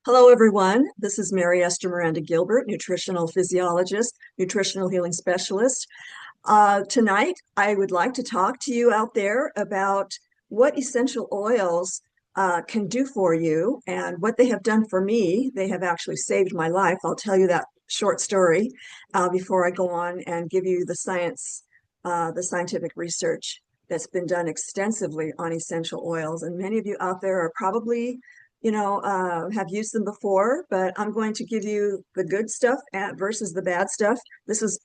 Hello, everyone. This is Mary Esther Miranda Gilbert, nutritional physiologist, nutritional healing specialist. Tonight, I would like to talk to you out there about what essential oils can do for you and what they have done for me. They have actually saved my life. I'll tell you that short story before I go on and give you the scientific research that's been done extensively on essential oils. And many of you out there are probably have used them before, but I'm going to give you the good stuff versus the bad stuff. This has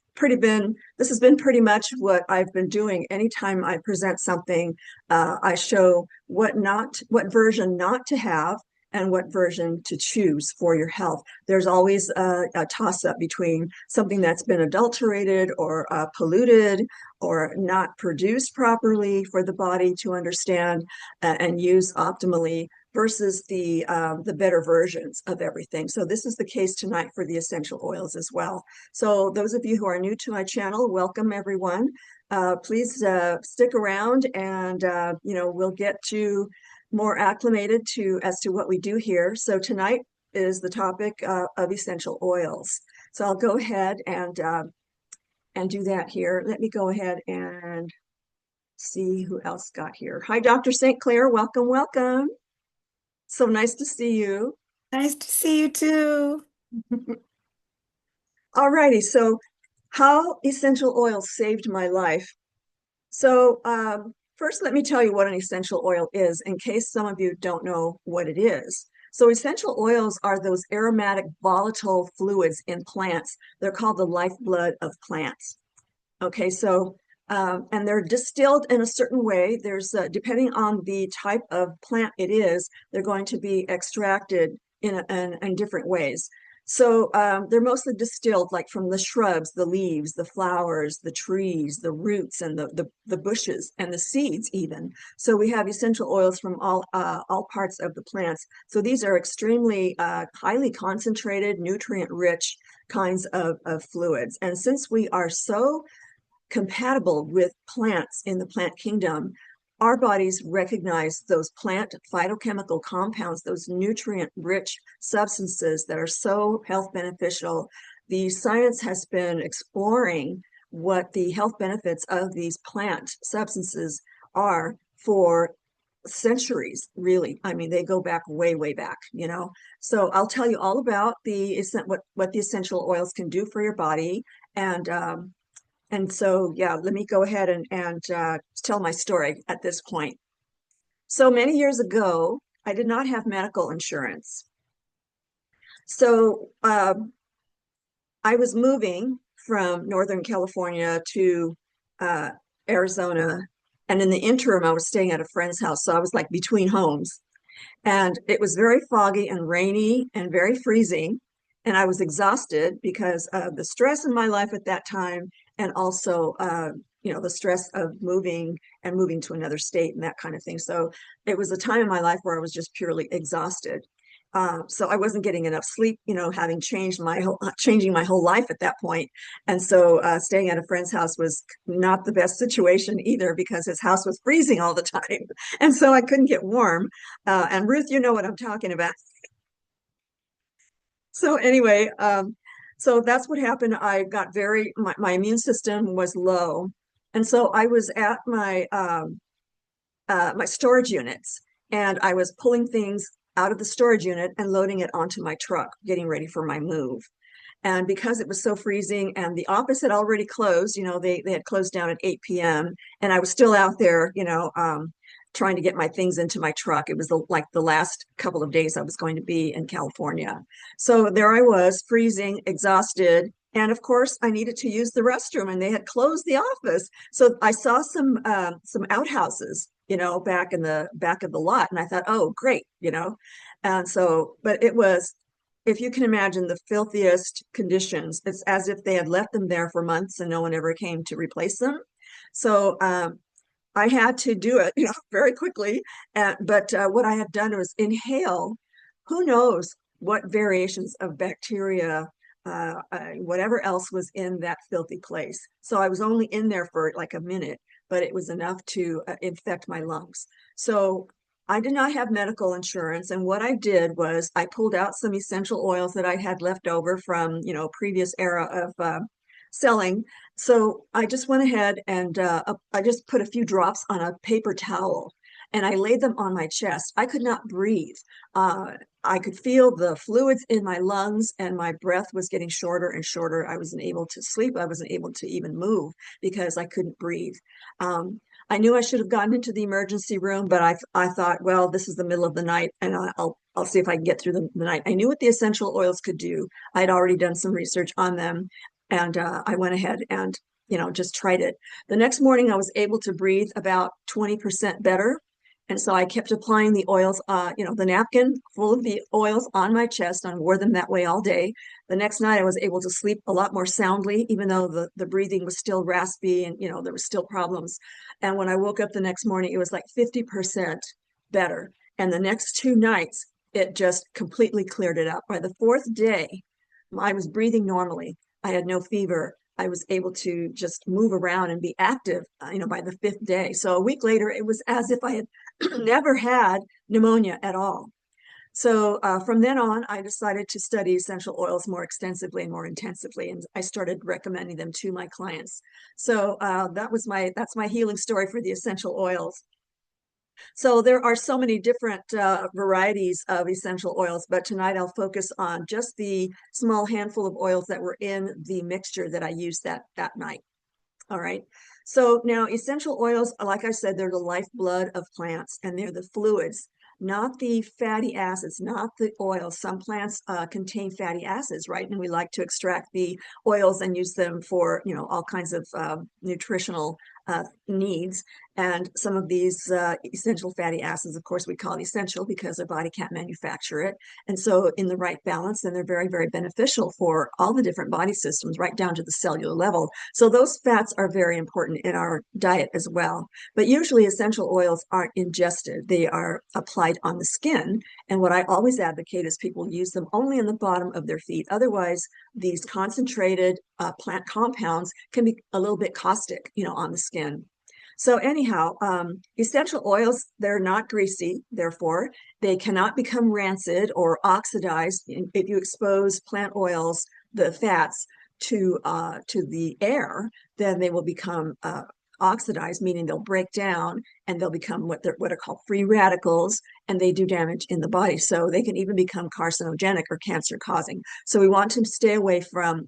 been pretty much what I've been doing. Anytime I present something, I show what version not to have and what version to choose for your health. There's always a toss-up between something that's been adulterated or polluted or not produced properly for the body to understand and use optimally versus the better versions of everything. So this is the case tonight for the essential oils as well. So those of you who are new to my channel, welcome everyone. Please stick around and we'll get you more acclimated as to what we do here. So tonight is the topic of essential oils. So I'll go ahead and do that here. Let me go ahead and see who else got here. Hi, Dr. St. Clair. Welcome, welcome. So nice to see you. Nice to see you too. All righty, so how essential oils saved my life. So first, let me tell you what an essential oil is in case some of you don't know what it is. So essential oils are those aromatic volatile fluids in plants. They're called the lifeblood of plants. Okay, so and they're distilled in a certain way. There's depending on the type of plant it is, they're going to be extracted in different ways. So they're mostly distilled like from the shrubs, the leaves, the flowers, the trees, the roots, and the bushes and the seeds even. So we have essential oils from all parts of the plants. So these are extremely highly concentrated, nutrient-rich kinds of fluids. And since we are so compatible with plants in the plant kingdom, our bodies recognize those plant phytochemical compounds, those nutrient-rich substances that are so health beneficial. The science has been exploring what the health benefits of these plant substances are for centuries, really. I mean, they go back way, way back, So I'll tell you all about what the essential oils can do for your body. And so, yeah, let me go ahead and tell my story at this point. So many years ago, I did not have medical insurance. So I was moving from Northern California to Arizona. And in the interim, I was staying at a friend's house. So I was like between homes. And it was very foggy and rainy and very freezing. And I was exhausted because of the stress in my life at that time, and also, the stress of moving to another state and that kind of thing. So it was a time in my life where I was just purely exhausted. So I wasn't getting enough sleep, having changing my whole life at that point. And so staying at a friend's house was not the best situation either because his house was freezing all the time. And so I couldn't get warm. And Ruth, you know what I'm talking about. So anyway, so that's what happened. I got my immune system was low. And so I was at my storage units, and I was pulling things out of the storage unit and loading it onto my truck, getting ready for my move. And because it was so freezing and the office had already closed, they had closed down at 8 p.m. and I was still out there, trying to get my things into my truck. It was like the last couple of days I was going to be in California. So there I was, freezing, exhausted. And of course, I needed to use the restroom, and they had closed the office. So I saw some outhouses, back in the back of the lot, and I thought, oh, great, And so, but it was, if you can imagine, the filthiest conditions. It's as if they had left them there for months and no one ever came to replace them. So I had to do it, very quickly. But what I had done was inhale. Who knows what variations of bacteria, whatever else was in that filthy place. So I was only in there for like a minute, but it was enough to infect my lungs. So I did not have medical insurance, and what I did was I pulled out some essential oils that I had left over from, previous era of selling. So I just went ahead and I just put a few drops on a paper towel and I laid them on my chest. I could not breathe. I could feel the fluids in my lungs and my breath was getting shorter and shorter. I wasn't able to sleep. I wasn't able to even move because I couldn't breathe. Um, I knew I should have gotten into the emergency room, but I thought, well, this is the middle of the night, and I'll see if I can get through the night. I knew what the essential oils could do. I'd already done some research on them, and I went ahead and just tried it. The next morning, I was able to breathe about 20% better, and so I kept applying the oils, the napkin full of the oils on my chest. I wore them that way all day. The next night, I was able to sleep a lot more soundly, even though the breathing was still raspy and there was still problems. And when I woke up the next morning, it was like 50% better. And the next 2 nights, it just completely cleared it up. By the fourth day, I was breathing normally. I had no fever. I was able to just move around and be active, by the fifth day. So a week later, it was as if I had never had pneumonia at all. So from then on, I decided to study essential oils more extensively and more intensively, and I started recommending them to my clients. So that's my healing story for the essential oils. So there are so many different varieties of essential oils, but tonight I'll focus on just the small handful of oils that were in the mixture that I used that night. All right. So now essential oils, like I said, they're the lifeblood of plants and they're the fluids, not the fatty acids, not the oils. Some plants contain fatty acids, right? And we like to extract the oils and use them for, all kinds of nutritional needs. And some of these essential fatty acids, of course, we call essential because our body can't manufacture it. And so in the right balance, then they're very, very beneficial for all the different body systems, right down to the cellular level. So those fats are very important in our diet as well. But usually essential oils aren't ingested. They are applied on the skin. And what I always advocate is people use them only on the bottom of their feet. Otherwise, these concentrated plant compounds can be a little bit caustic, on the skin. So anyhow, essential oils, they're not greasy, therefore they cannot become rancid or oxidized. If you expose plant oils, the fats, to the air, then they will become oxidized, meaning they'll break down and they'll become what are called free radicals, and they do damage in the body. So they can even become carcinogenic or cancer causing. So we want to stay away from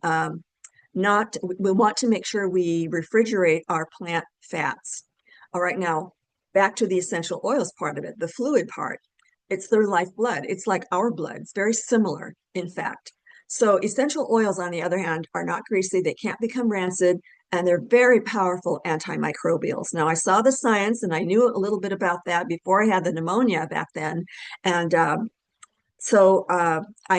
we want to make sure we refrigerate our plant fats. All right, now back to the essential oils part of it, the fluid part. It's their lifeblood. It's like our blood. It's very similar, in fact. So essential oils, on the other hand, are not greasy. They can't become rancid, and they're very powerful antimicrobials. Now, I saw the science, and I knew a little bit about that before I had the pneumonia back then. And I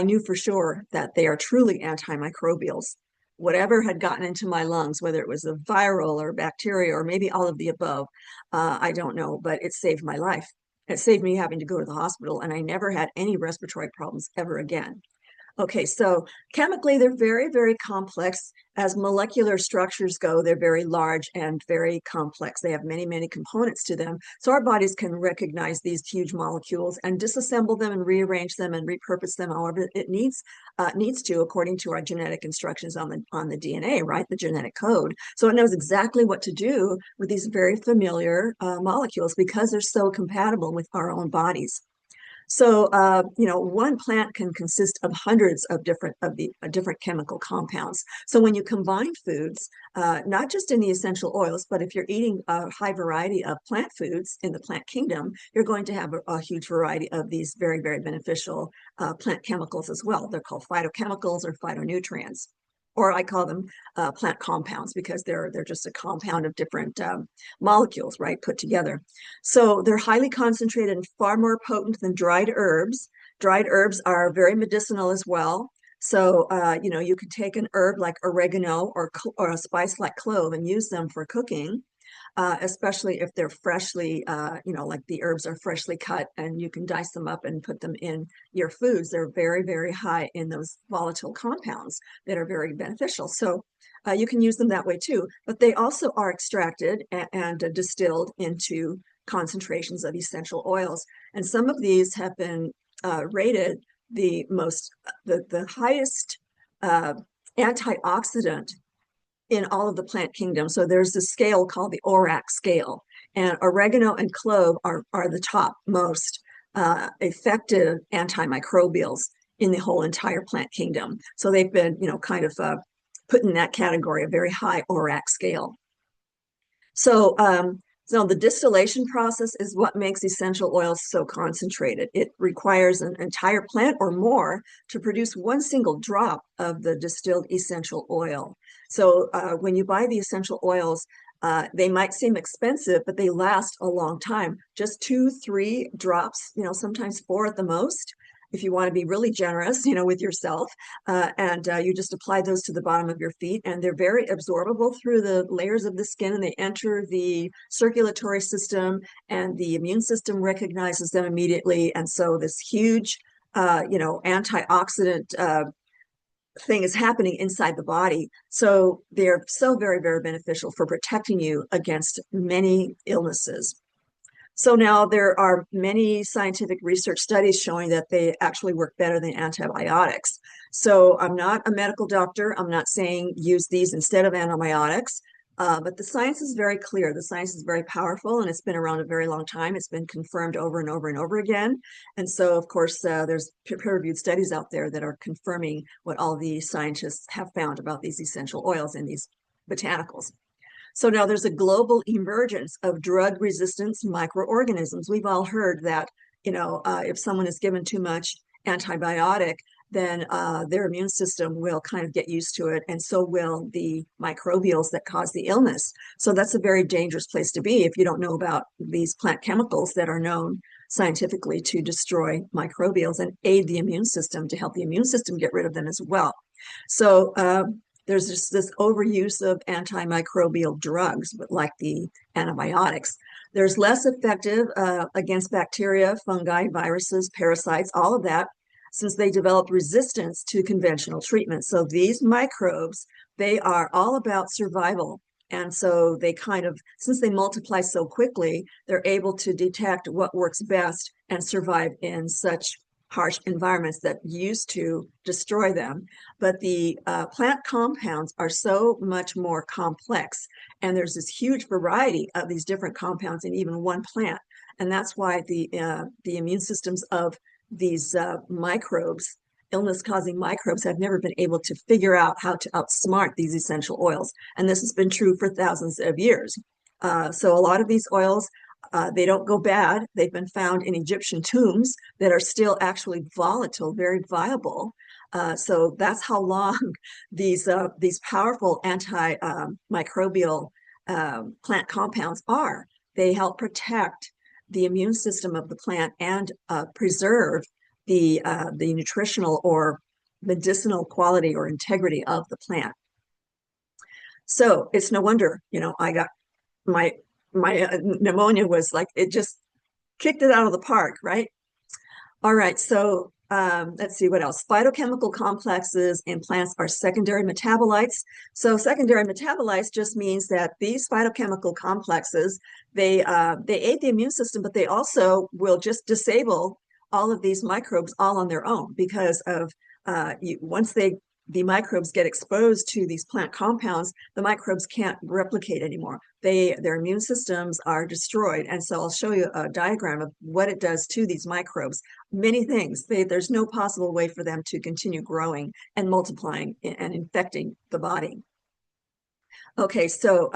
knew for sure that they are truly antimicrobials. Whatever had gotten into my lungs, whether it was a viral or bacteria or maybe all of the above, I don't know, but it saved my life. It saved me having to go to the hospital, and I never had any respiratory problems ever again. Okay, so chemically, they're very, very complex. As molecular structures go, they're very large and very complex. They have many, many components to them. So our bodies can recognize these huge molecules and disassemble them and rearrange them and repurpose them however it needs to, according to our genetic instructions on the DNA, right? The genetic code. So it knows exactly what to do with these very familiar molecules because they're so compatible with our own bodies. So, one plant can consist of hundreds of different chemical compounds. So when you combine foods, not just in the essential oils, but if you're eating a high variety of plant foods in the plant kingdom, you're going to have a huge variety of these very, very beneficial plant chemicals as well. They're called phytochemicals or phytonutrients, or I call them plant compounds because they're just a compound of different molecules, right, put together. So they're highly concentrated and far more potent than dried herbs. Dried herbs are very medicinal as well. So, you could take an herb like oregano or a spice like clove and use them for cooking, especially if they're freshly, like the herbs are freshly cut and you can dice them up and put them in your foods. They're very, very high in those volatile compounds that are very beneficial. So you can use them that way too, but they also are extracted and distilled into concentrations of essential oils. And some of these have been rated the highest antioxidant in all of the plant kingdom. So there's a scale called the ORAC scale, and oregano and clove are the top most effective antimicrobials in the whole entire plant kingdom. So they've been, kind of put in that category, a very high ORAC scale. So the distillation process is what makes essential oils so concentrated. It requires an entire plant or more to produce one single drop of the distilled essential oil. So when you buy the essential oils, they might seem expensive, but they last a long time. Just 2, 3 drops, sometimes 4 at the most, if you want to be really generous, with yourself. And you just apply those to the bottom of your feet, and they're very absorbable through the layers of the skin, and they enter the circulatory system, and the immune system recognizes them immediately. And so this huge, antioxidant thing is happening inside the body. So they're so very, very beneficial for protecting you against many illnesses. So now there are many scientific research studies showing that they actually work better than antibiotics. So I'm not a medical doctor. I'm not saying use these instead of antibiotics, but the science is very clear. The science is very powerful, and it's been around a very long time. It's been confirmed over and over and over again. And so, of course, there's peer-reviewed studies out there that are confirming what all the scientists have found about these essential oils and these botanicals. So now there's a global emergence of drug resistance microorganisms. We've all heard that, if someone is given too much antibiotic, then their immune system will kind of get used to it, and so will the microbials that cause the illness. So that's a very dangerous place to be if you don't know about these plant chemicals that are known scientifically to destroy microbials and aid the immune system to help the immune system get rid of them as well. So there's just this overuse of antimicrobial drugs, but like the antibiotics. There's less effective against bacteria, fungi, viruses, parasites, all of that, since they developed resistance to conventional treatment. So these microbes, they are all about survival. And so they since they multiply so quickly, they're able to detect what works best and survive in such harsh environments that used to destroy them. But the plant compounds are so much more complex, and there's this huge variety of these different compounds in even one plant. And that's why the immune systems of these microbes, illness-causing microbes, have never been able to figure out how to outsmart these essential oils. And this has been true for thousands of years. So a lot of these oils, they don't go bad. They've been found in Egyptian tombs that are still actually volatile, very viable. So that's how long these powerful antimicrobial plant compounds are. They help protect the immune system of the plant and preserve the nutritional or medicinal quality or integrity of the plant. So it's no wonder, I got my pneumonia was like, it just kicked it out of the park, right? All right, so let's see what else. Phytochemical complexes in plants are secondary metabolites. So secondary metabolites just means that these phytochemical complexes, they aid the immune system, but they also will just disable all of these microbes all on their own, because of once the microbes get exposed to these plant compounds, the microbes can't replicate anymore. Their immune systems are destroyed. And so I'll show you a diagram of what it does to these microbes. Many things. There's no possible way for them to continue growing and multiplying and infecting the body. Okay, so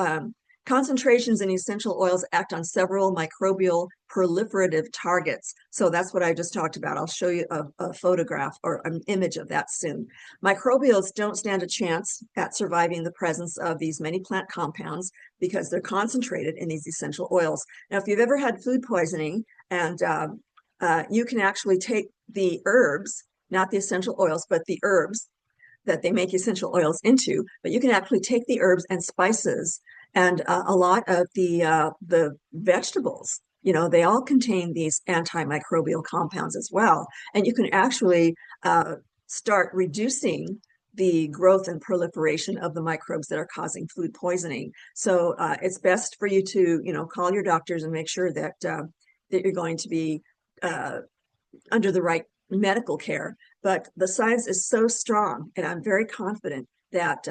concentrations in essential oils act on several microbial proliferative targets. So that's what I just talked about. I'll show you a photograph or an image of that soon. Microbials don't stand a chance at surviving the presence of these many plant compounds because they're concentrated in these essential oils. Now, if you've ever had food poisoning, and you can actually take the herbs, not the essential oils, but the herbs that they make essential oils into, but you can actually take the herbs and spices and a lot of the vegetables, they all contain these antimicrobial compounds as well. And you can actually start reducing the growth and proliferation of the microbes that are causing food poisoning. So it's best for you to, call your doctors and make sure that that you're going to be under the right medical care. But the science is so strong, and I'm very confident that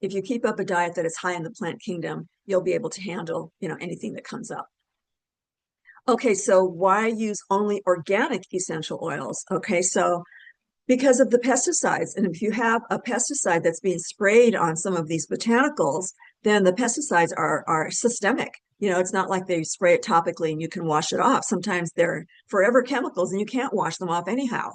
if you keep up a diet that is high in the plant kingdom, you'll be able to handle, anything that comes up. Okay, so why use only organic essential oils? Okay, so because of the pesticides. And if you have a pesticide that's being sprayed on some of these botanicals, then the pesticides are systemic. It's not like they spray it topically and you can wash it off. Sometimes they're forever chemicals and you can't wash them off anyhow.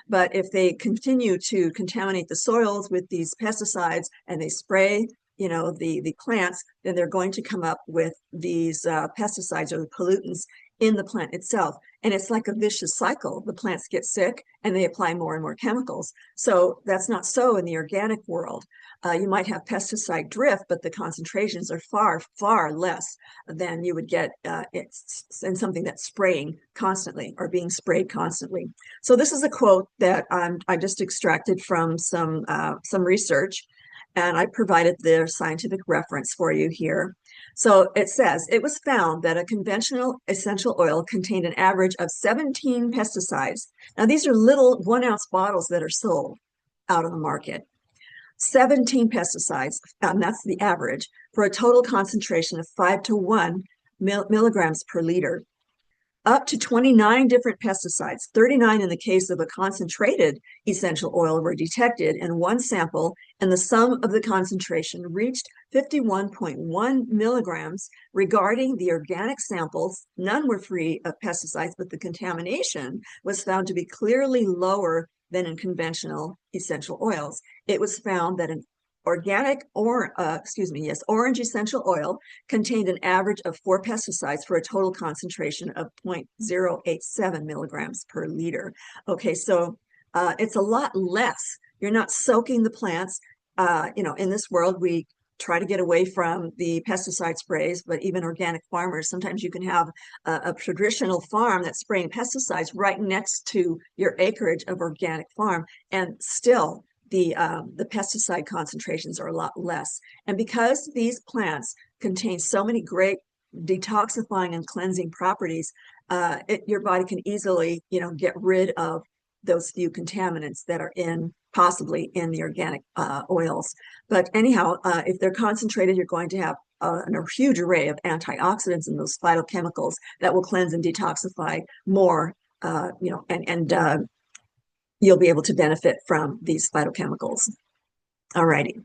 But if they continue to contaminate the soils with these pesticides and they spray, the plants, then they're going to come up with these pesticides or the pollutants in the plant itself. And it's like a vicious cycle. The plants get sick and they apply more and more chemicals. So that's not so in the organic world. You might have pesticide drift, but the concentrations are far, far less than you would get in something that's spraying constantly or being sprayed constantly. So this is a quote that I just extracted from some research, and I provided their scientific reference for you here. So it says, it was found that a conventional essential oil contained an average of 17 pesticides. Now, these are little 1-ounce bottles that are sold out on the market. 17 pesticides, and that's the average, for a total concentration of 5 to 1 milligrams per liter. Up to 29 different pesticides, 39 in the case of a concentrated essential oil, were detected in one sample, and the sum of the concentration reached 51.1 milligrams. Regarding the organic samples, none were free of pesticides, but the contamination was found to be clearly lower than in conventional essential oils. It was found that an orange essential oil contained an average of 4 pesticides for a total concentration of 0.087 milligrams per liter. Okay, so it's a lot less. You're not soaking the plants. In this world, we try to get away from the pesticide sprays, but even organic farmers, sometimes you can have a traditional farm that's spraying pesticides right next to your acreage of organic farm, and still the pesticide concentrations are a lot less. And because these plants contain so many great detoxifying and cleansing properties, your body can easily, get rid of those few contaminants that are possibly in the organic oils. But anyhow, if they're concentrated, you're going to have a huge array of antioxidants and those phytochemicals that will cleanse and detoxify more, and you'll be able to benefit from these phytochemicals. All righty.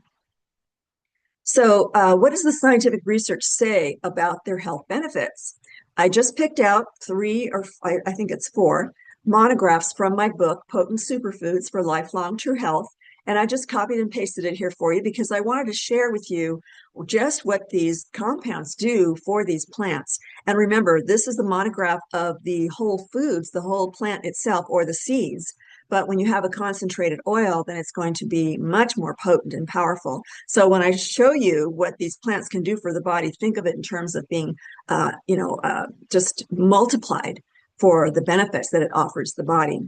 So what does the scientific research say about their health benefits? I just picked out 3, or I think it's 4, monographs from my book, Potent Superfoods for Lifelong True Health. And I just copied and pasted it here for you because I wanted to share with you just what these compounds do for these plants. And remember, this is the monograph of the whole foods, the whole plant itself, or the seeds. But when you have a concentrated oil, then it's going to be much more potent and powerful. So when I show you what these plants can do for the body, think of it in terms of being, just multiplied for the benefits that it offers the body.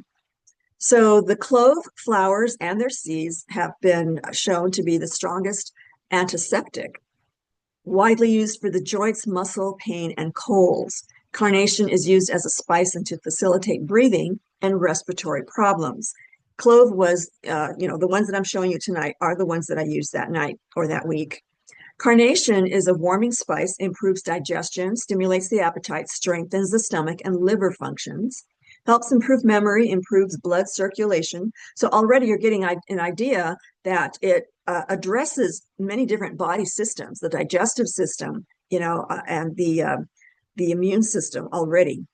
So the clove flowers and their seeds have been shown to be the strongest antiseptic, widely used for the joints, muscle pain, and colds. Carnation is used as a spice and to facilitate breathing and respiratory problems. Clove was, the ones that I'm showing you tonight are the ones that I used that night or that week. Carnation is a warming spice, improves digestion, stimulates the appetite, strengthens the stomach and liver functions, helps improve memory, improves blood circulation. So already you're getting an idea that it addresses many different body systems, the digestive system, and the immune system already.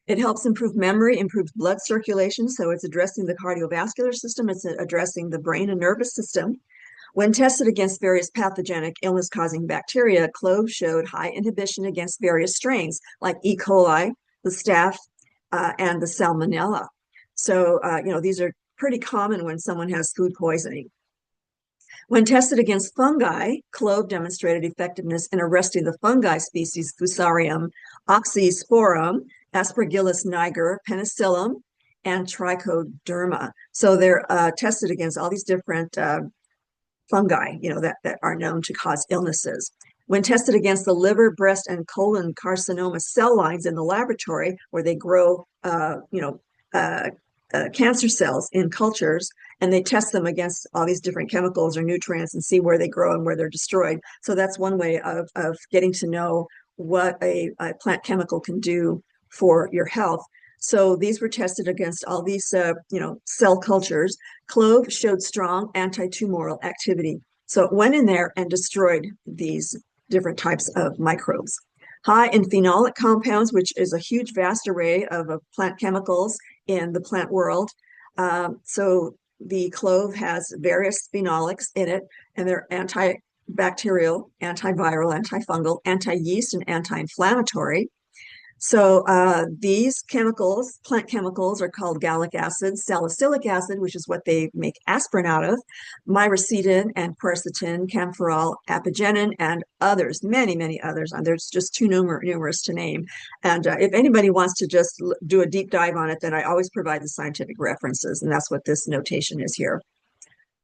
It helps improve memory, improves blood circulation, so it's addressing the cardiovascular system, it's addressing the brain and nervous system. When tested against various pathogenic illness-causing bacteria, clove showed high inhibition against various strains like E. coli, the staph, and the salmonella. So, these are pretty common when someone has food poisoning. When tested against fungi, clove demonstrated effectiveness in arresting the fungi species Fusarium, Oxysporum, Aspergillus niger, Penicillium, and Trichoderma. So they're tested against all these different fungi, that are known to cause illnesses. When tested against the liver, breast, and colon carcinoma cell lines in the laboratory, where they grow, cancer cells in cultures, and they test them against all these different chemicals or nutrients and see where they grow and where they're destroyed. So that's one way of getting to know what a plant chemical can do for your health. So these were tested against all these, cell cultures. Clove showed strong anti-tumoral activity. So it went in there and destroyed these different types of microbes. High in phenolic compounds, which is a huge, vast array of plant chemicals in the plant world. So the clove has various phenolics in it, and they're antibacterial, antiviral, antifungal, anti-yeast, and anti-inflammatory. So these chemicals, plant chemicals, are called gallic acid, salicylic acid, which is what they make aspirin out of, myricetin and quercetin, camphorol, apigenin, and others, many, many others. And there's just too numerous to name. And if anybody wants to just do a deep dive on it, then I always provide the scientific references, and that's what this notation is here.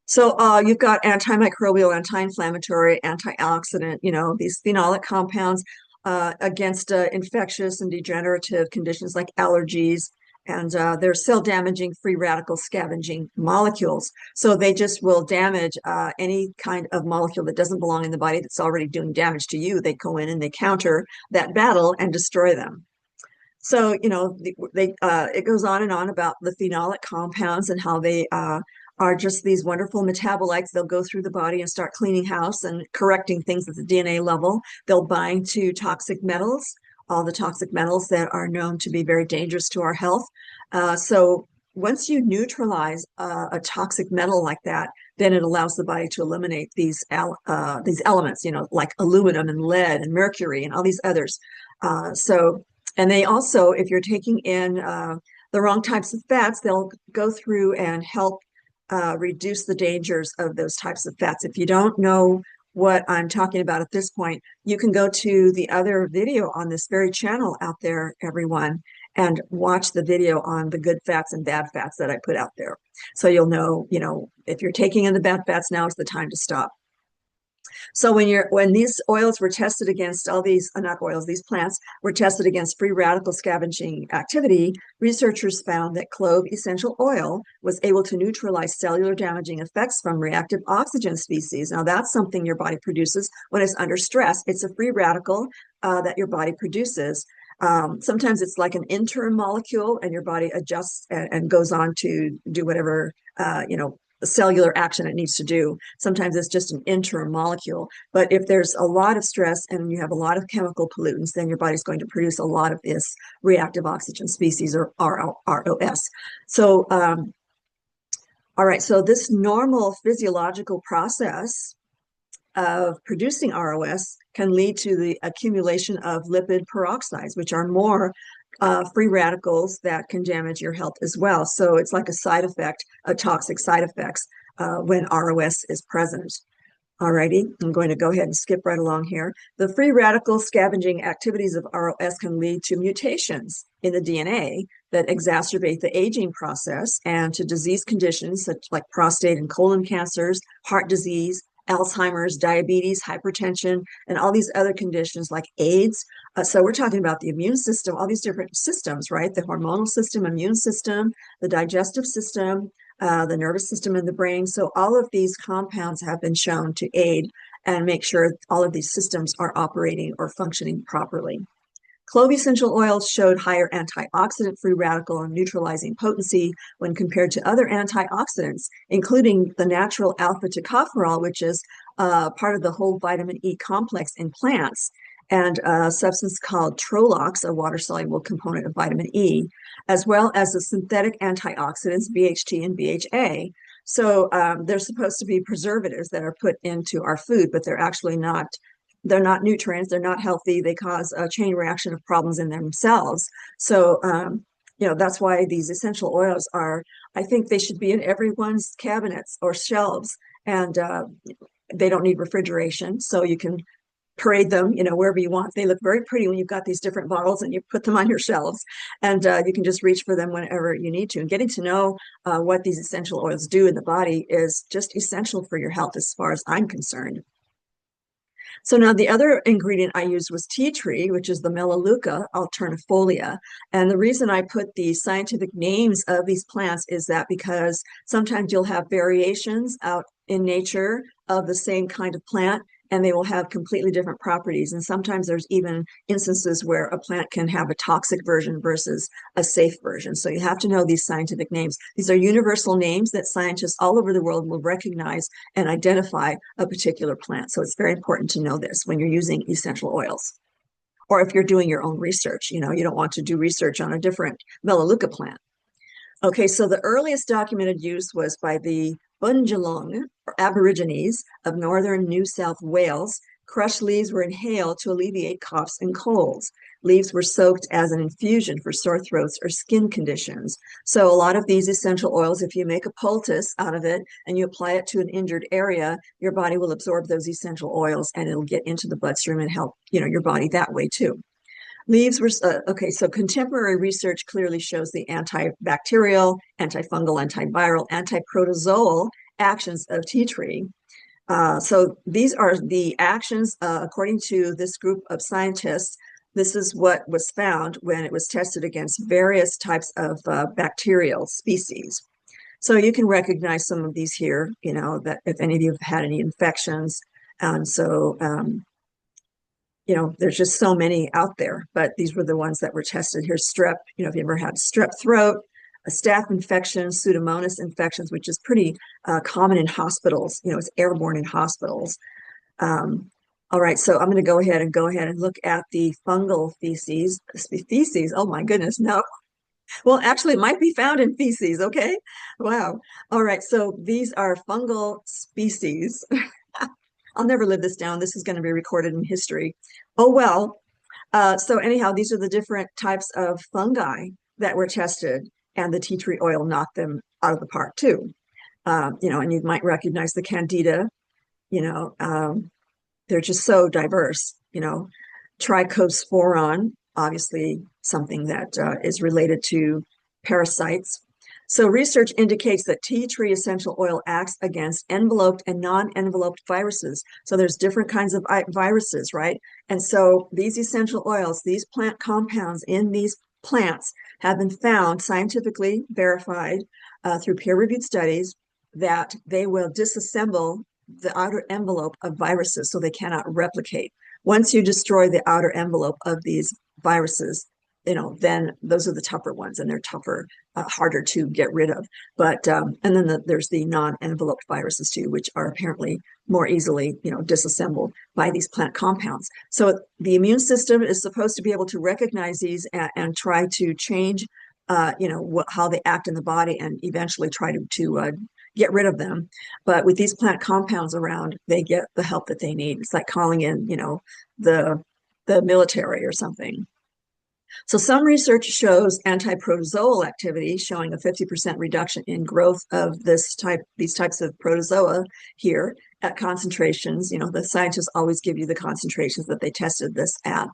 So you've got antimicrobial, anti-inflammatory, antioxidant, these phenolic compounds against infectious and degenerative conditions like allergies, and they're cell damaging free radical scavenging molecules. So they just will damage any kind of molecule that doesn't belong in the body that's already doing damage to you. They go in and they counter that battle and destroy them. So, it goes on and on about the phenolic compounds and how they are just these wonderful metabolites. They'll go through the body and start cleaning house and correcting things at the DNA level. They'll bind to toxic metals, all the toxic metals that are known to be very dangerous to our health. So once you neutralize a toxic metal like that, then it allows the body to eliminate these elements, like aluminum and lead and mercury and all these others. And they also, if you're taking in the wrong types of fats, they'll go through and help reduce the dangers of those types of fats. If you don't know what I'm talking about at this point, you can go to the other video on this very channel out there, everyone, and watch the video on the good fats and bad fats that I put out there. So you'll know, if you're taking in the bad fats, now is the time to stop. So when these oils were tested against all these, not oils, these plants were tested against free radical scavenging activity, researchers found that clove essential oil was able to neutralize cellular damaging effects from reactive oxygen species. Now that's something your body produces when it's under stress. It's a free radical that your body produces. Sometimes it's like an interim molecule and your body adjusts and goes on to do whatever, cellular action it needs to do. Sometimes it's just an interim molecule. But if there's a lot of stress and you have a lot of chemical pollutants, then your body's going to produce a lot of this reactive oxygen species, or ROS. So, all right, so this normal physiological process of producing ROS can lead to the accumulation of lipid peroxides, which are more free radicals that can damage your health as well. So it's like a side effect, a toxic side effects when ROS is present. Alrighty, I'm going to go ahead and skip right along here. The free radical scavenging activities of ROS can lead to mutations in the DNA that exacerbate the aging process and to disease conditions such like prostate and colon cancers, heart disease, Alzheimer's, diabetes, hypertension, and all these other conditions like AIDS. So we're talking about the immune system, all these different systems, right? The hormonal system, immune system, the digestive system, the nervous system, and the brain. So all of these compounds have been shown to aid and make sure all of these systems are operating or functioning properly. Clove essential oils showed higher antioxidant free radical and neutralizing potency when compared to other antioxidants, including the natural alpha tocopherol, which is part of the whole vitamin E complex in plants, and a substance called Trolox, a water-soluble component of vitamin E, as well as the synthetic antioxidants BHT and BHA. So they're supposed to be preservatives that are put into our food, but they're actually not. They're not nutrients, they're not healthy, they cause a chain reaction of problems in themselves. So, that's why these essential oils I think they should be in everyone's cabinets or shelves, and they don't need refrigeration. So you can parade them, wherever you want. They look very pretty when you've got these different bottles and you put them on your shelves, and you can just reach for them whenever you need to. And getting to know what these essential oils do in the body is just essential for your health as far as I'm concerned. So now the other ingredient I used was tea tree, which is the Melaleuca alternifolia. And the reason I put the scientific names of these plants is that because sometimes you'll have variations out in nature of the same kind of plant, and they will have completely different properties. And sometimes there's even instances where a plant can have a toxic version versus a safe version. So you have to know these scientific names. These are universal names that scientists all over the world will recognize and identify a particular plant. So it's very important to know this when you're using essential oils. Or if you're doing your own research, you don't want to do research on a different Melaleuca plant. Okay, so the earliest documented use was by the Bundjalung, or Aborigines of northern New South Wales. Crushed leaves were inhaled to alleviate coughs and colds. Leaves were soaked as an infusion for sore throats or skin conditions. So a lot of these essential oils, if you make a poultice out of it and you apply it to an injured area, your body will absorb those essential oils and it'll get into the bloodstream and help, your body that way too. Leaves were, okay, so contemporary research clearly shows the antibacterial, antifungal, antiviral, antiprotozoal actions of tea tree. So these are the actions, according to this group of scientists. This is what was found when it was tested against various types of bacterial species. So you can recognize some of these here, that if any of you have had any infections. And so there's just so many out there, but these were the ones that were tested. Here's strep, if you ever had strep throat, a staph infection, Pseudomonas infections, which is pretty common in hospitals. It's airborne in hospitals. All right, so I'm going to go ahead and look at the fungal feces. Feces, oh my goodness, no. Well, actually, it might be found in feces, okay? Wow. All right, so these are fungal species. I'll never live this down. This is going to be recorded in history. Oh, well. So anyhow, these are the different types of fungi that were tested, and the tea tree oil knocked them out of the park too. And you might recognize the candida. They're just so diverse. Trichosporon, obviously something that is related to parasites. So research indicates that tea tree essential oil acts against enveloped and non-enveloped viruses. So there's different kinds of viruses, right? And so these essential oils, these plant compounds in these plants have been found, scientifically verified through peer-reviewed studies, that they will disassemble the outer envelope of viruses so they cannot replicate. Once you destroy the outer envelope of these viruses, then those are the tougher ones, and they're tougher, harder to get rid of. But and then there's the non-enveloped viruses too, which are apparently more easily, disassembled by these plant compounds. So the immune system is supposed to be able to recognize these and try to change, how they act in the body, and eventually try to get rid of them. But with these plant compounds around, they get the help that they need. It's like calling in, the military or something. So some research shows antiprotozoal activity, showing a 50% reduction in growth of these types of protozoa here at concentrations. The scientists always give you the concentrations that they tested this at.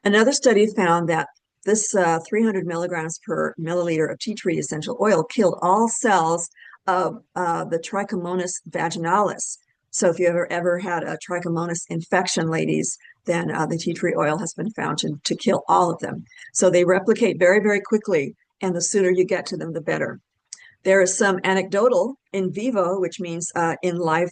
Another study found that this 300 milligrams per milliliter of tea tree essential oil killed all cells of the Trichomonas vaginalis. So if you ever had a Trichomonas infection, ladies, then the tea tree oil has been found to kill all of them. So they replicate very, very quickly, and the sooner you get to them, the better. There is some anecdotal in vivo, which means in live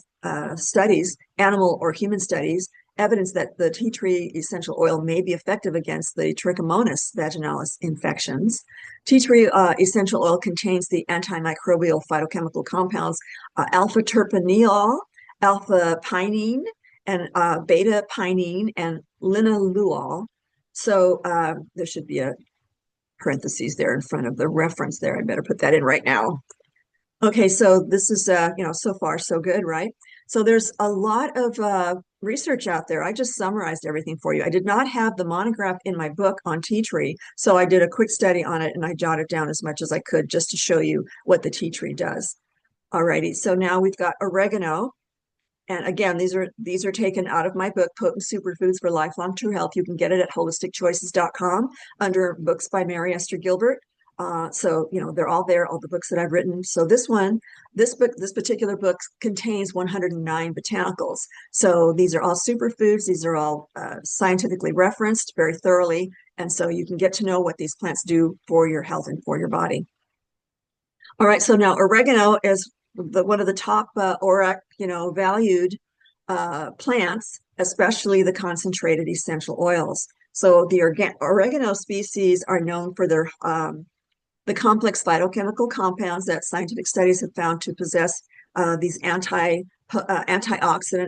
studies, animal or human studies, evidence that the tea tree essential oil may be effective against the Trichomonas vaginalis infections. Tea tree essential oil contains the antimicrobial phytochemical compounds alpha-terpineol, alpha-pinene, and beta-pinene, and linalool. So there should be a parentheses there in front of the reference there. I better put that in right now. Okay, so this is, so far so good, right? So there's a lot of research out there. I just summarized everything for you. I did not have the monograph in my book on tea tree, so I did a quick study on it, and I jotted down as much as I could just to show you what the tea tree does. Alrighty, so now we've got oregano. And again, these are taken out of my book, Potent Superfoods for Lifelong True Health. You can get it at holisticchoices.com under books by Mary Esther Gilbert. So, they're all there, all the books that I've written. So this particular book contains 109 botanicals. So these are all superfoods. These are all scientifically referenced very thoroughly. And so you can get to know what these plants do for your health and for your body. All right, so now oregano is one of the top valued plants, especially the concentrated essential oils. So the oregano species are known for the complex phytochemical compounds that scientific studies have found to possess these antioxidant,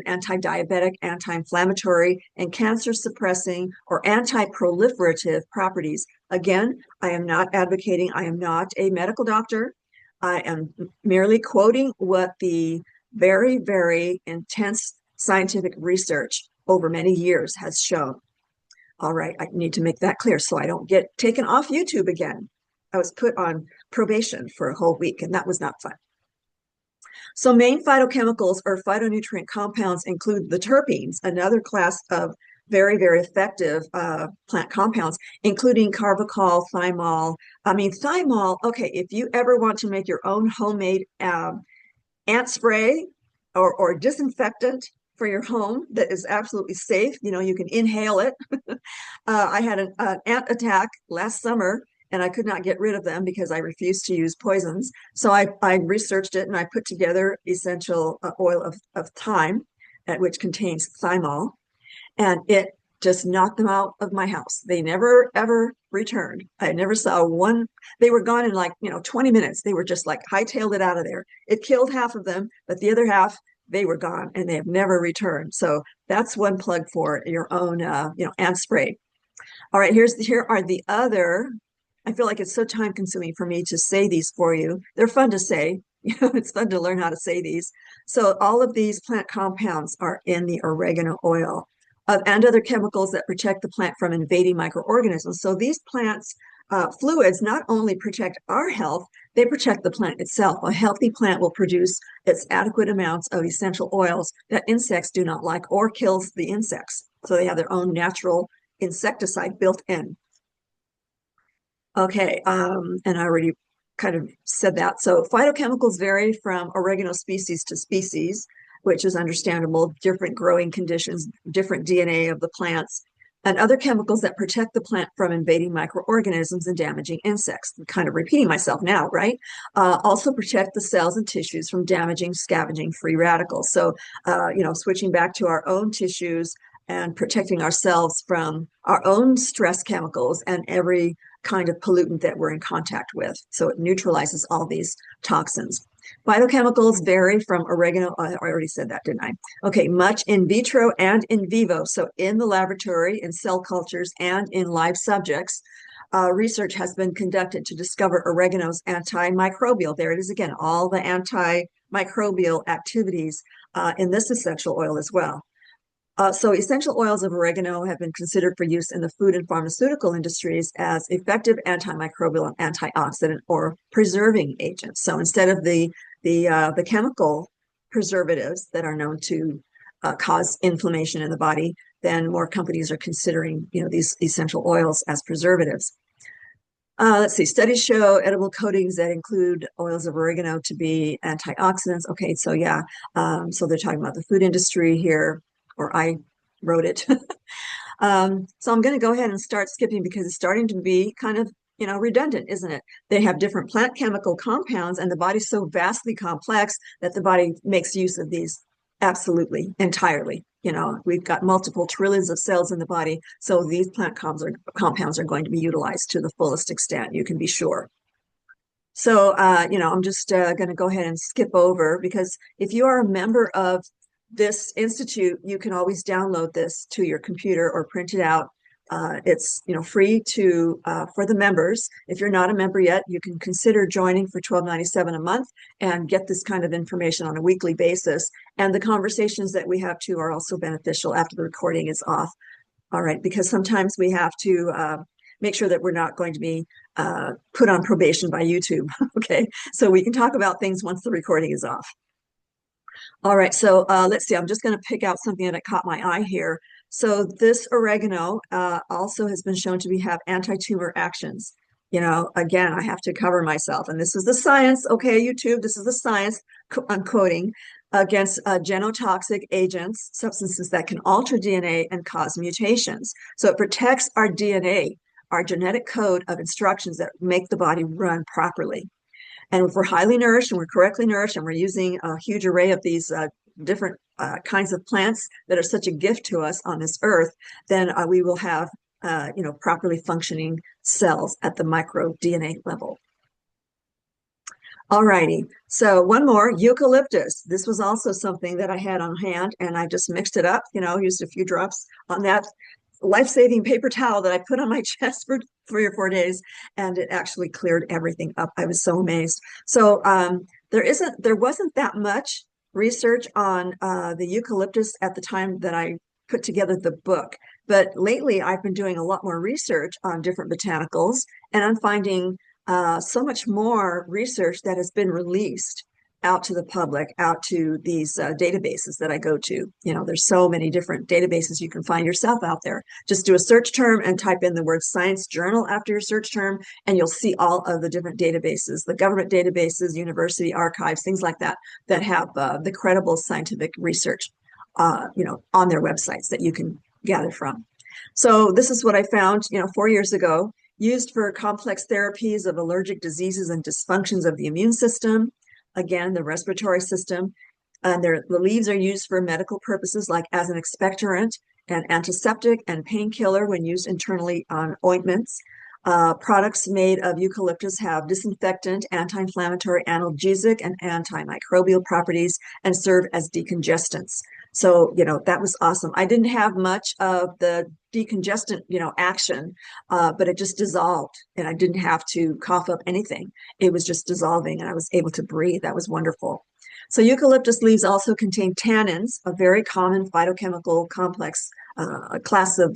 anti-diabetic, anti-inflammatory, and cancer-suppressing or anti-proliferative properties. Again, I am not advocating, I am not a medical doctor. I am merely quoting what the very, very intense scientific research over many years has shown. All right, I need to make that clear so I don't get taken off YouTube again. I was put on probation for a whole week, and that was not fun. So main phytochemicals or phytonutrient compounds include the terpenes, another class of very, very effective plant compounds, including carbachol, thymol. Thymol, okay, if you ever want to make your own homemade ant spray or disinfectant for your home that is absolutely safe, you can inhale it. I had an ant attack last summer, and I could not get rid of them because I refused to use poisons. So I researched it, and I put together essential oil of thyme, which contains thymol, and it just knocked them out of my house. They never, ever returned. I never saw one. They were gone in 20 minutes. They were just like hightailed it out of there. It killed half of them, but the other half, they were gone, and they have never returned. So that's one plug for your own, ant spray. All right, here are the other. I feel like it's so time consuming for me to say these for you. They're fun to say. It's fun to learn how to say these. So all of these plant compounds are in the oregano oil and other chemicals that protect the plant from invading microorganisms. So these plants fluids not only protect our health, they protect the plant itself. A healthy plant will produce its adequate amounts of essential oils that insects do not like or kills the insects. So they have their own natural insecticide built in. Okay, and I already kind of said that. So phytochemicals vary from oregano species to species, which is understandable, different growing conditions, different DNA of the plants, and other chemicals that protect the plant from invading microorganisms and damaging insects. I'm kind of repeating myself now, right? Also protect the cells and tissues from damaging, scavenging free radicals. So, switching back to our own tissues and protecting ourselves from our own stress chemicals and every kind of pollutant that we're in contact with. So it neutralizes all these toxins. Phytochemicals vary from oregano. I already said that, didn't I? Okay, much in vitro and in vivo. So in the laboratory, in cell cultures, and in live subjects, research has been conducted to discover oregano's antimicrobial. There it is again, all the antimicrobial activities in this essential oil as well. So essential oils of oregano have been considered for use in the food and pharmaceutical industries as effective antimicrobial and antioxidant or preserving agents. So instead of the chemical preservatives that are known to cause inflammation in the body, then more companies are considering these essential oils as preservatives. Let's see, studies show edible coatings that include oils of oregano to be antioxidants. Okay, so yeah, so they're talking about the food industry here, or I wrote it. So I'm going to go ahead and start skipping because it's starting to be kind of, redundant, isn't it? They have different plant chemical compounds, and the body's so vastly complex that the body makes use of these absolutely, entirely. We've got multiple trillions of cells in the body, so these plant compounds are going to be utilized to the fullest extent, you can be sure. So, I'm just going to go ahead and skip over because if you are a member of this institute, you can always download this to your computer or print it out. It's free to for the members. If you're not a member yet, you can consider joining for $12.97 a month and get this kind of information on a weekly basis. And the conversations that we have too are also beneficial after the recording is off. All right, because sometimes we have to make sure that we're not going to be put on probation by YouTube. Okay, so we can talk about things once the recording is off. All right, so let's see. I'm just going to pick out something that caught my eye here. So this oregano also has been shown to have anti-tumor actions. Again, I have to cover myself, and this is the science. Okay, YouTube, this is the science. I'm quoting against genotoxic agents, substances that can alter DNA and cause mutations. So it protects our DNA, our genetic code of instructions that make the body run properly. And if we're highly nourished and we're correctly nourished and we're using a huge array of these different kinds of plants that are such a gift to us on this earth, then we will have, properly functioning cells at the micro DNA level. All righty. So one more, eucalyptus. This was also something that I had on hand, and I just mixed it up, used a few drops on that life-saving paper towel that I put on my chest for 3 or 4 days, and it actually cleared everything up. I was so amazed. So there wasn't that much research on the eucalyptus at the time that I put together the book. But lately, I've been doing a lot more research on different botanicals, and I'm finding so much more research that has been released out to the public, out to these databases that I go to. There's so many different databases you can find yourself out there. Just do a search term and type in the word science journal after your search term, and you'll see all of the different databases, the government databases, university archives, things like that, that have the credible scientific research, on their websites that you can gather from. So this is what I found, 4 years ago, used for complex therapies of allergic diseases and dysfunctions of the immune system. Again, the respiratory system. The leaves are used for medical purposes, like as an expectorant and antiseptic and painkiller when used internally on ointments. Products made of eucalyptus have disinfectant, anti-inflammatory, analgesic, and antimicrobial properties and serve as decongestants. So, that was awesome. I didn't have much of the decongestant, action, but it just dissolved and I didn't have to cough up anything. It was just dissolving and I was able to breathe. That was wonderful. So eucalyptus leaves also contain tannins, a very common phytochemical complex, a class of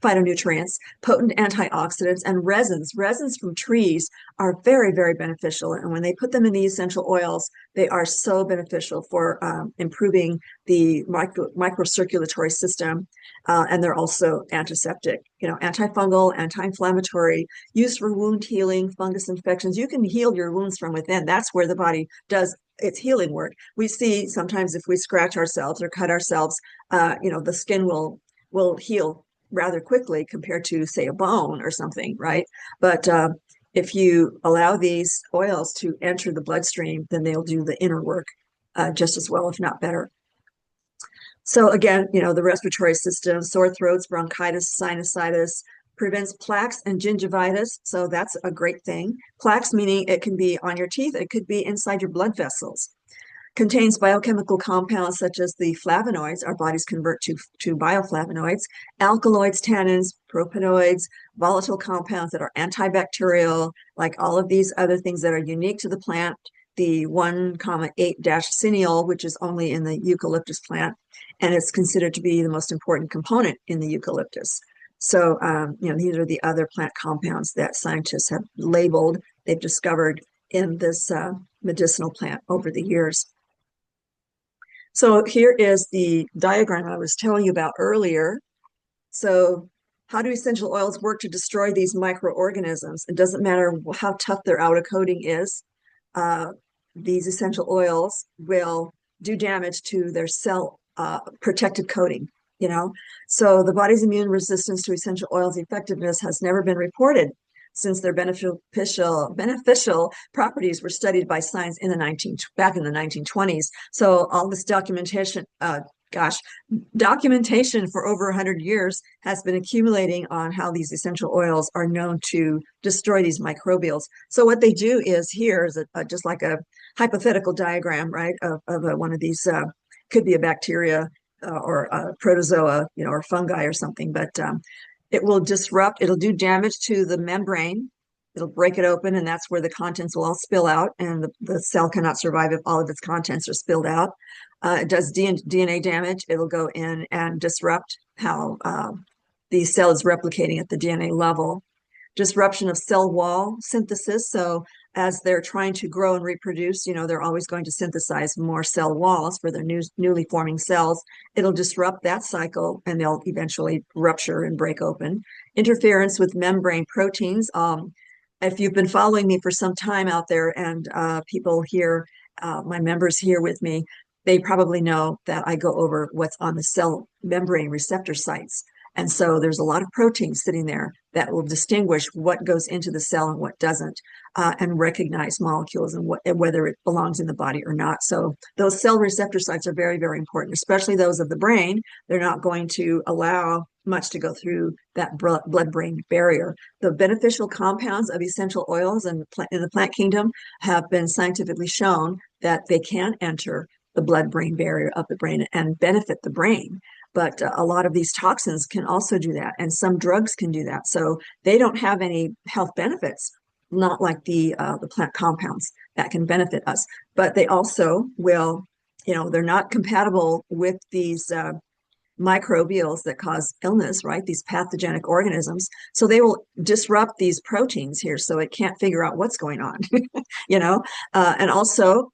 phytonutrients, potent antioxidants, and resins. Resins from trees are very, very beneficial. And when they put them in the essential oils, they are so beneficial for improving the microcirculatory system. And they're also antiseptic, antifungal, anti-inflammatory, used for wound healing, fungus infections. You can heal your wounds from within. That's where the body does its healing work. We see sometimes if we scratch ourselves or cut ourselves, the skin will heal rather quickly compared to, say, a bone or something, right? But if you allow these oils to enter the bloodstream, then they'll do the inner work just as well, if not better. So again, the respiratory system, sore throats, bronchitis, sinusitis, prevents plaques and gingivitis. So that's a great thing. Plaques meaning it can be on your teeth, it could be inside your blood vessels. Contains biochemical compounds such as the flavonoids our bodies convert to bioflavonoids, alkaloids, tannins, propanoids, volatile compounds that are antibacterial, like all of these other things that are unique to the plant. The 1,8-cineol, which is only in the eucalyptus plant, and it's considered to be the most important component in the eucalyptus. So, these are the other plant compounds that scientists have labeled, they've discovered in this medicinal plant over the years. So here is the diagram I was telling you about earlier. So how do essential oils work to destroy these microorganisms? It doesn't matter how tough their outer coating is. These essential oils will do damage to their cell protected coating, So the body's immune resistance to essential oils effectiveness has never been reported since their beneficial properties were studied by science back in the 1920s. So all this documentation for over 100 years has been accumulating on how these essential oils are known to destroy these microbials. So what they do is, here is just like a hypothetical diagram, right, of one of these, could be a bacteria or a protozoa, or fungi or something, but it will disrupt, it'll do damage to the membrane. It'll break it open, and that's where the contents will all spill out, and the cell cannot survive if all of its contents are spilled out. It does DNA damage. It'll go in and disrupt how the cell is replicating at the DNA level. Disruption of cell wall synthesis. So as they're trying to grow and reproduce, they're always going to synthesize more cell walls for their newly forming cells. It'll disrupt that cycle and they'll eventually rupture and break open. Interference with membrane proteins. If you've been following me for some time out there and people here, my members here with me, they probably know that I go over what's on the cell membrane receptor sites. And so there's a lot of proteins sitting there that will distinguish what goes into the cell and what doesn't, and recognize molecules and whether it belongs in the body or not. So those cell receptor sites are very, very important, especially those of the brain. They're not going to allow much to go through that blood-brain barrier. The beneficial compounds of essential oils in the plant kingdom have been scientifically shown that they can enter the blood-brain barrier of the brain and benefit the brain. But a lot of these toxins can also do that, and some drugs can do that. So they don't have any health benefits, not like the plant compounds that can benefit us. But they also will, they're not compatible with these microbials that cause illness, right? These pathogenic organisms. So they will disrupt these proteins here, so it can't figure out what's going on, and also,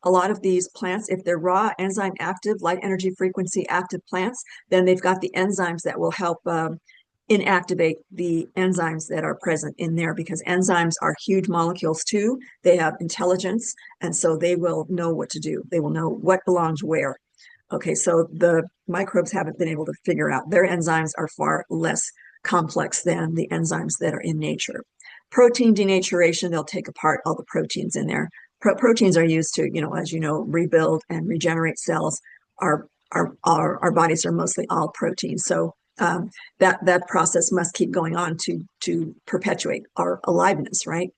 a lot of these plants, if they're raw, enzyme active, light energy frequency active plants, then they've got the enzymes that will help inactivate the enzymes that are present in there, because enzymes are huge molecules too. They have intelligence, and so they will know what to do. They will know what belongs where. Okay, so the microbes haven't been able to figure out. Their enzymes are far less complex than the enzymes that are in nature. Protein denaturation, they'll take apart all the proteins in there. Proteins are used to, as you know, rebuild and regenerate cells. Our bodies are mostly all proteins, so that process must keep going on to perpetuate our aliveness, right?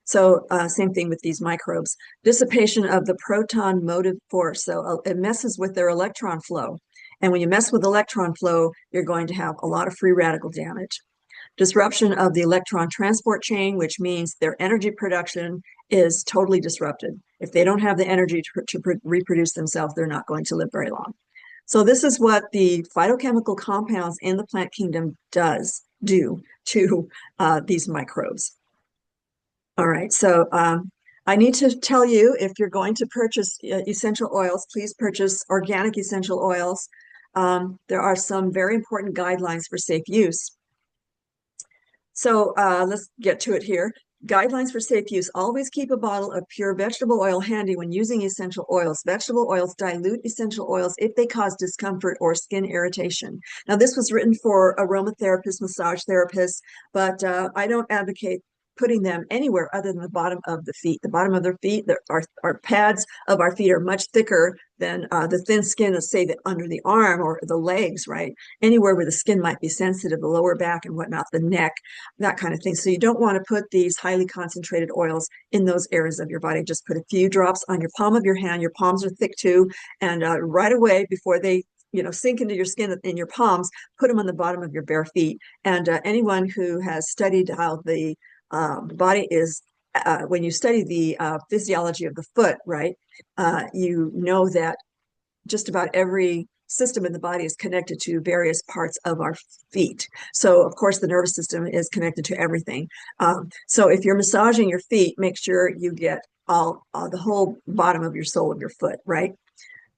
So same thing with these microbes. Dissipation of the proton motive force. So it messes with their electron flow. And when you mess with electron flow, you're going to have a lot of free radical damage. Disruption of the electron transport chain, which means their energy production is totally disrupted. If they don't have the energy to reproduce themselves, they're not going to live very long. So this is what the phytochemical compounds in the plant kingdom do to these microbes. All right, so I need to tell you, if you're going to purchase essential oils, please purchase organic essential oils. There are some very important guidelines for safe use. So let's get to it here. Guidelines for safe use. Always keep a bottle of pure vegetable oil handy when using essential oils. Vegetable oils dilute essential oils if they cause discomfort or skin irritation. Now, this was written for aromatherapists, massage therapists, but I don't advocate putting them anywhere other than the bottom of the feet. The bottom of their feet, our pads of our feet are much thicker than the thin skin of, say, under the arm or the legs, right? Anywhere where the skin might be sensitive, the lower back and whatnot, the neck, that kind of thing. So you don't want to put these highly concentrated oils in those areas of your body. Just put a few drops on your palm of your hand. Your palms are thick too. And right away, before they sink into your skin in your palms, put them on the bottom of your bare feet. And anyone who has studied how the body is, when you study the physiology of the foot, right, you know that just about every system in the body is connected to various parts of our feet. So, of course, the nervous system is connected to everything. So if you're massaging your feet, make sure you get the whole bottom of your sole of your foot, right?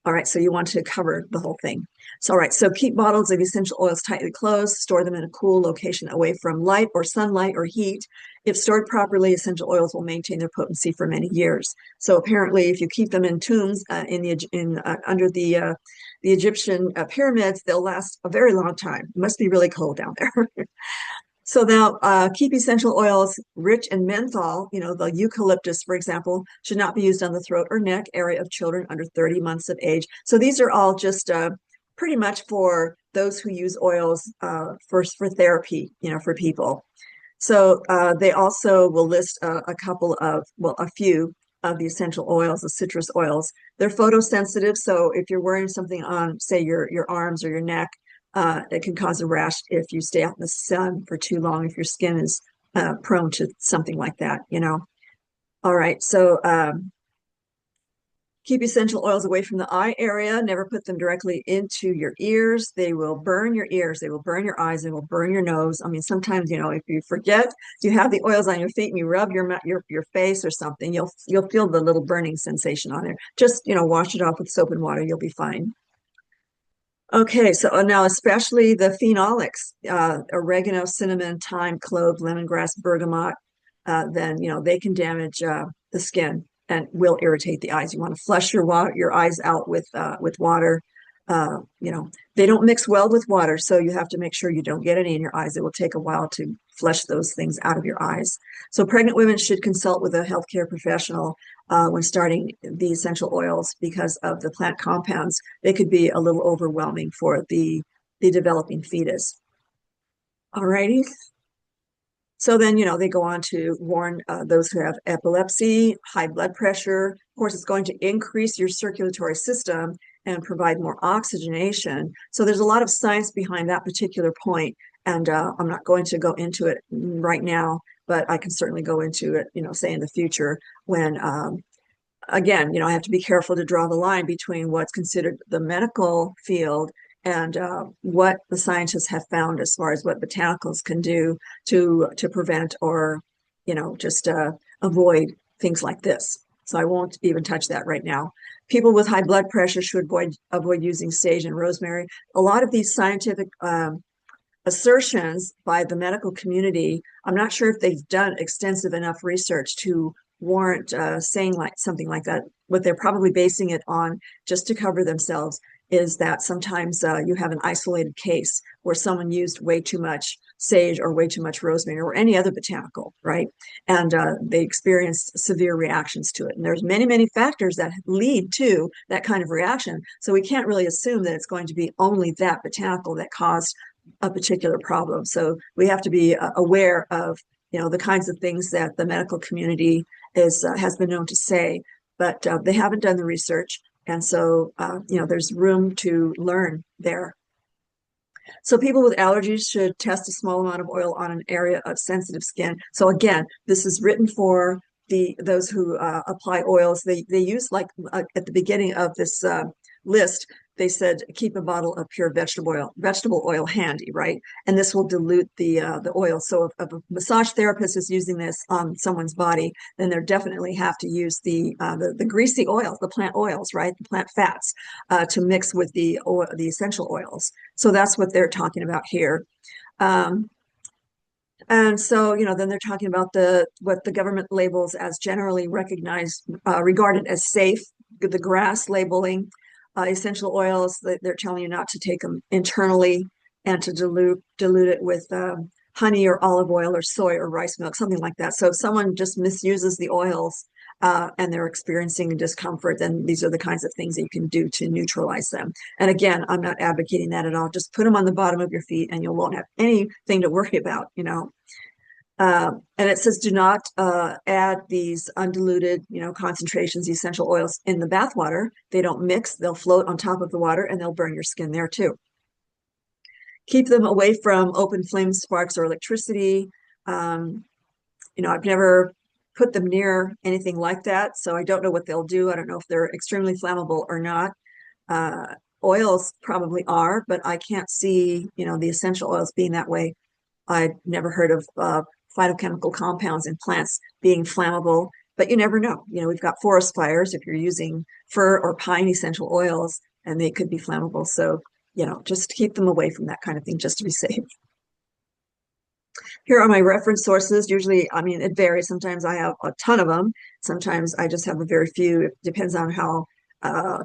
All right, so you want to cover the whole thing. So, all right, so keep bottles of essential oils tightly closed, store them in a cool location away from light or sunlight or heat. If stored properly, essential oils will maintain their potency for many years. So apparently, if you keep them in tombs under the Egyptian pyramids, they'll last a very long time. It must be really cold down there. So now keep essential oils rich in menthol. The eucalyptus, for example, should not be used on the throat or neck area of children under 30 months of age. So these are all just pretty much for those who use oils for therapy, for people. So they also will list a few of the essential oils, the citrus oils. They're photosensitive, so if you're wearing something on, say, your arms or your neck, it can cause a rash if you stay out in the sun for too long, if your skin is prone to something like that, All right, so Keep essential oils away from the eye area. Never put them directly into your ears. They will burn your ears. They will burn your eyes. They will burn your nose. I mean, sometimes, if you forget you have the oils on your feet and you rub your face or something, you'll feel the little burning sensation on there. Just, wash it off with soap and water. You'll be fine. Okay, so now especially the phenolics, oregano, cinnamon, thyme, clove, lemongrass, bergamot, then they can damage the skin and will irritate the eyes. You want to flush your eyes out with water. They don't mix well with water, so you have to make sure you don't get any in your eyes. It will take a while to flush those things out of your eyes. So pregnant women should consult with a healthcare professional when starting the essential oils because of the plant compounds. They could be a little overwhelming for the developing fetus. All righty. So then, they go on to warn those who have epilepsy, high blood pressure. Of course, it's going to increase your circulatory system and provide more oxygenation. So there's a lot of science behind that particular point, and I'm not going to go into it right now, but I can certainly go into it, say in the future when, again, I have to be careful to draw the line between what's considered the medical field and what the scientists have found as far as what botanicals can do to prevent or just avoid things like this. So I won't even touch that right now. People with high blood pressure should avoid using sage and rosemary. A lot of these scientific assertions by the medical community, I'm not sure if they've done extensive enough research to warrant saying something like that. What they're probably basing it on just to cover themselves is that sometimes you have an isolated case where someone used way too much sage or way too much rosemary or any other botanical, right? And they experienced severe reactions to it. And there's many, many factors that lead to that kind of reaction. So we can't really assume that it's going to be only that botanical that caused a particular problem. So we have to be aware of, the kinds of things that the medical community has been known to say, but they haven't done the research. And so, there's room to learn there. So people with allergies should test a small amount of oil on an area of sensitive skin. So again, this is written for those who apply oils. They use at the beginning of this list, they said keep a bottle of pure vegetable oil handy, right? And this will dilute the oil. So if a massage therapist is using this on someone's body, then they definitely have to use the greasy oils, the plant oils, right? The plant fats to mix with the essential oils. So that's what they're talking about here. And so, then they're talking about what the government labels as generally recognized, regarded as safe, the GRAS labeling. Essential oils, they're telling you not to take them internally and to dilute it with honey or olive oil or soy or rice milk, something like that. So if someone just misuses the oils and they're experiencing discomfort, then these are the kinds of things that you can do to neutralize them. And again, I'm not advocating that at all. Just put them on the bottom of your feet and you won't have anything to worry about, and it says do not add these undiluted, concentrations, essential oils in the bath water. They don't mix. They'll float on top of the water and they'll burn your skin there too. Keep them away from open flame, sparks, or electricity. I've never put them near anything like that, so I don't know what they'll do. I don't know if they're extremely flammable or not. Oils probably are, but I can't see, the essential oils being that way. I've never heard of phytochemical compounds in plants being flammable, but you never know. We've got forest fires if you're using fir or pine essential oils, and they could be flammable. So, just keep them away from that kind of thing just to be safe. Here are my reference sources. Usually, it varies. Sometimes I have a ton of them. Sometimes I just have a very few. It depends on how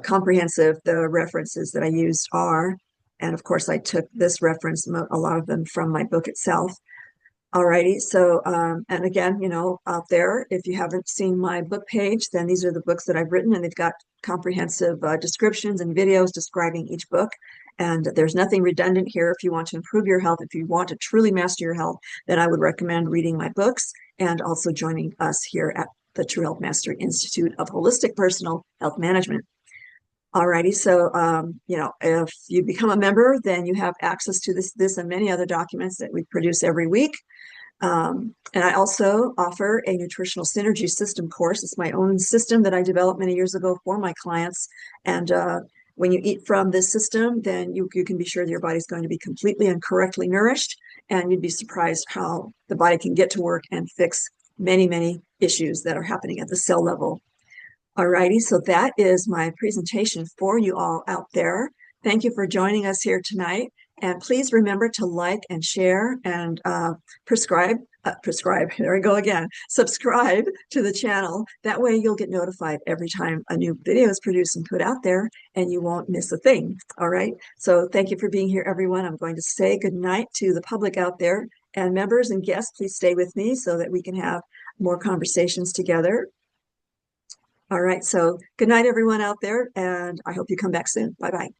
comprehensive the references that I used are. And of course, I took this reference, a lot of them from my book itself. Alrighty, so, and again, out there, if you haven't seen my book page, then these are the books that I've written, and they've got comprehensive descriptions and videos describing each book. And there's nothing redundant here. If you want to improve your health, if you want to truly master your health, then I would recommend reading my books and also joining us here at the True Health Mastery Institute of Holistic Personal Health Management. Alrighty, so, if you become a member, then you have access to this and many other documents that we produce every week. And I also offer a nutritional synergy system course. It's my own system that I developed many years ago for my clients. And when you eat from this system, then you can be sure that your body's going to be completely and correctly nourished. And you'd be surprised how the body can get to work and fix many, many issues that are happening at the cell level. Alrighty, so that is my presentation for you all out there. Thank you for joining us here tonight. And please remember to like and share and prescribe, there we go again, subscribe to the channel. That way you'll get notified every time a new video is produced and put out there, and you won't miss a thing. All right, so thank you for being here, everyone. I'm going to say good night to the public out there, and members and guests, please stay with me so that we can have more conversations together. All right, so good night, everyone out there, and I hope you come back soon. Bye-bye.